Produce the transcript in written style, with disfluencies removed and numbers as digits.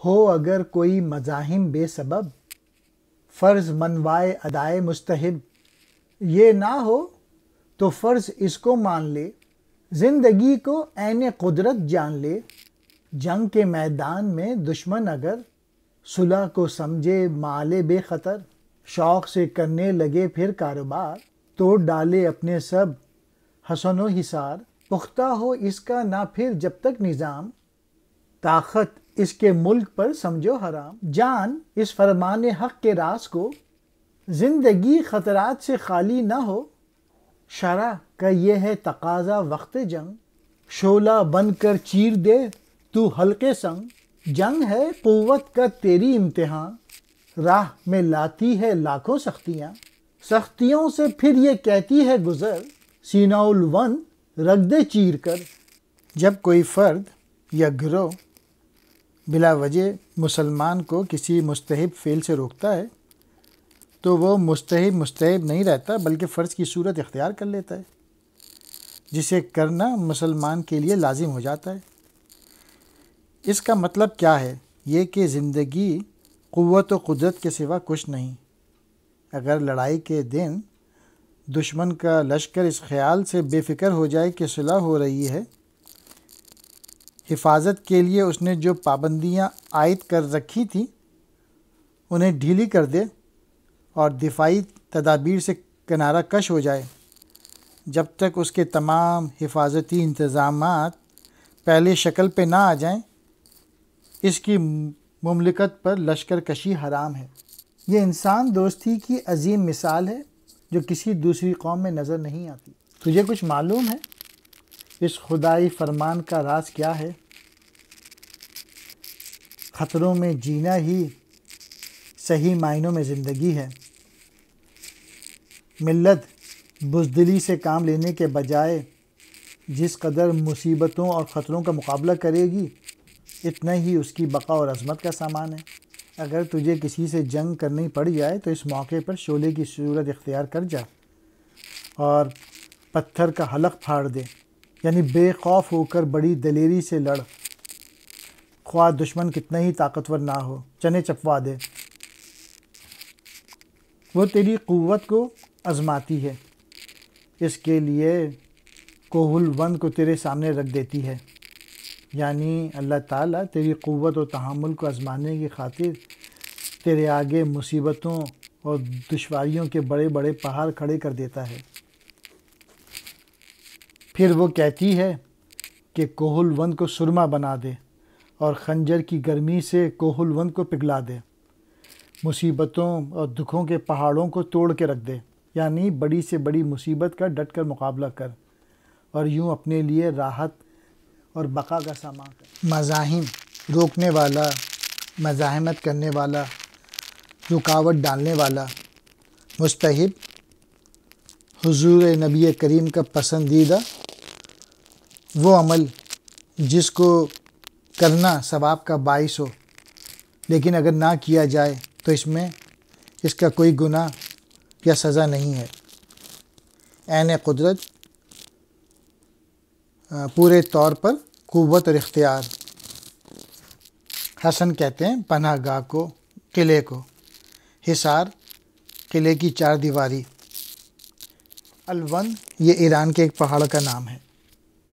ہو اگر کوئی مزاحم بے سبب، فرض منوائے ادائے مستحب، یہ نہ ہو تو فرض اس کو مان لے، زندگی کو عین قدرت جان لے۔ جنگ کے میدان میں دشمن اگر، صلح کو سمجھے مآل بے خطر، شوق سے کرنے لگے پھر کاروبار، توڑ ڈالے اپنے سب حصن و حصار۔ پختہ ہو اس کا نہ پھر جب تک نظام، طاقت اس کے ملک پر سمجھو حرام۔ جان اس فرمان حق کے راز کو، زندگی خطرات سے خالی نہ ہو۔ شرع کا یہ ہے تقاضا وقت جنگ، شعلہ بن کر چیر دے تو حلقے سنگ۔ جنگ ہے قوت کا تیری امتحان، راہ میں لاتی ہے لاکھوں سختیاں۔ سختیوں سے پھر یہ کہتی ہے گزر، سینہ الون رکھ دے چیر کر۔ جب کوئی فرد یا گروہ بلا وجہ مسلمان کو کسی مستحب فعل سے روکتا ہے تو وہ مستحب نہیں رہتا بلکہ فرض کی صورت اختیار کر لیتا ہے، جسے کرنا مسلمان کے لیے لازم ہو جاتا ہے۔ اس کا مطلب کیا ہے؟ یہ کہ زندگی قوت و قدرت کے سوا کچھ نہیں۔ اگر لڑائی کے دن دشمن کا لشکر اس خیال سے بے فکر ہو جائے کہ صلح ہو رہی ہے، حفاظت کے لیے اس نے جو پابندیاں عائد کر رکھی تھیں انہیں ڈھیلی کر دے اور دفاعی تدابیر سے کنارہ کش ہو جائے، جب تک اس کے تمام حفاظتی انتظامات پہلے شکل پہ نہ آ جائیں، اس کی مملکت پر لشکر کشی حرام ہے۔ یہ انسان دوستی کی عظیم مثال ہے جو کسی دوسری قوم میں نظر نہیں آتی۔ تجھے کچھ معلوم ہے اس خدائی فرمان کا راز کیا ہے؟ خطروں میں جینا ہی صحیح معنوں میں زندگی ہے۔ ملت بزدلی سے کام لینے کے بجائے جس قدر مصیبتوں اور خطروں کا مقابلہ کرے گی، اتنا ہی اس کی بقا اور عظمت کا سامان ہے۔ اگر تجھے کسی سے جنگ کرنی پڑ جائے تو اس موقع پر شعلے کی صورت اختیار کر جا اور پتھر کا حلق پھاڑ دے، یعنی بے خوف ہو کر بڑی دلیری سے لڑ، خواہ دشمن کتنا ہی طاقتور نہ ہو، چنے چپوا دے۔ وہ تیری قوت کو آزماتی ہے، اس کے لیے کوہ الوند کو تیرے سامنے رکھ دیتی ہے، یعنی اللہ تعالیٰ تیری قوت و تحمل کو آزمانے کی خاطر تیرے آگے مصیبتوں اور دشواریوں کے بڑے بڑے پہاڑ کھڑے کر دیتا ہے۔ پھر وہ کہتی ہے کہ کوہ الوند کو سرما بنا دے اور خنجر کی گرمی سے کوہ الوند کو پگھلا دے، مصیبتوں اور دکھوں کے پہاڑوں کو توڑ کے رکھ دے، یعنی بڑی سے بڑی مصیبت کا ڈٹ کر مقابلہ کر اور یوں اپنے لیے راحت اور بقا کا سامان کر۔ مزاحم روکنے والا، مزاحمت کرنے والا، رکاوٹ ڈالنے والا، مستحب حضور نبی کریم کا پسندیدہ وہ عمل جس کو کرنا ثواب کا باعث ہو، لیکن اگر نہ کیا جائے تو اس کا کوئی گناہ یا سزا نہیں ہے۔ عین قدرت پورے طور پر قوت اور اختیار۔ حسن کہتے ہیں پناہ گاہ کو، قلعے کو، حصار قلعے کی چار دیواری۔ الون یہ ایران کے ایک پہاڑ کا نام ہے۔